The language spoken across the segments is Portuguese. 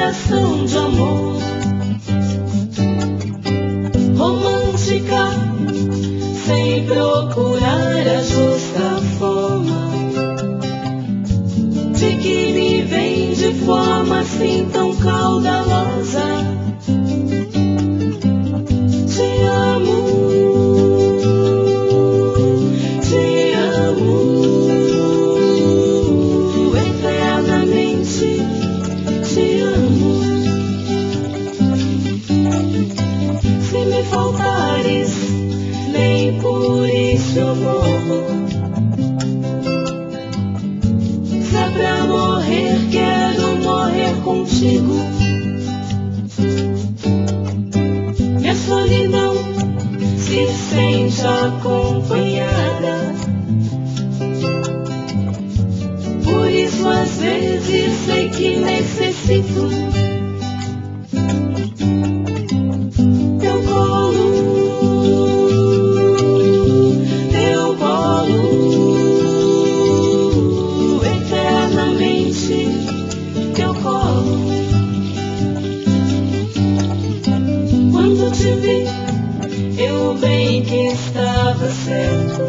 declaração de amor romântica, sem procurar a justa forma, de que me vem de forma assim tão caudalosa. Te amo, eternamente te amo. Se me faltares, nem por isso eu morro. Se é pra morrer, quero morrer contigo. Minha solidão se sente acompanhada. Por isso às vezes sei que necessito teu colo, eternamente teu colo. Quando te vi, eu bem que estava certo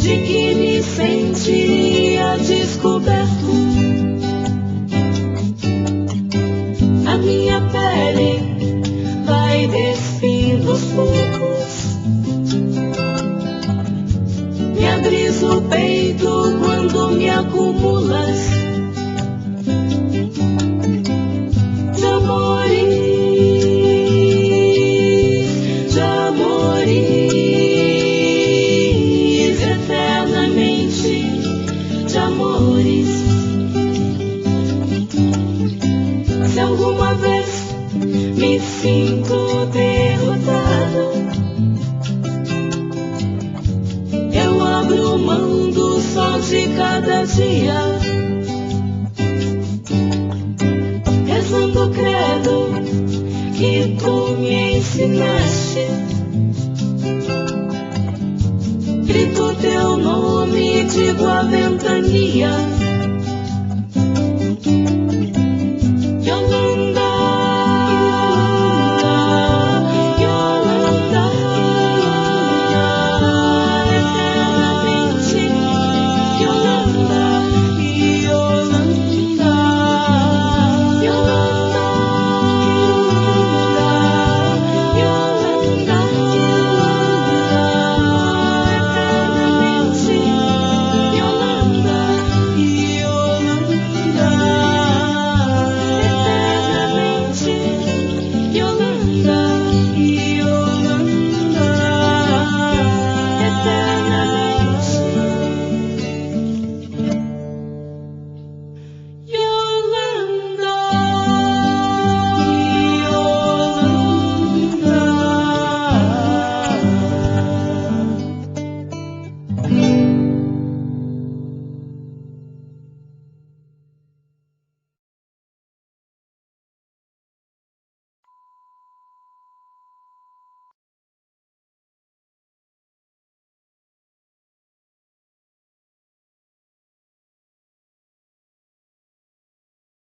de que me sentiria descoberto. A minha pele vai despindo aos poucos. Me abris o peito quando me acumulas de amores, de amores, eternamente de amores. Se alguma vez me sinto derrotado, eu abro mão do sol de cada dia, rezando o credo que tu me ensinaste. Grito teu nome, digo a ventania,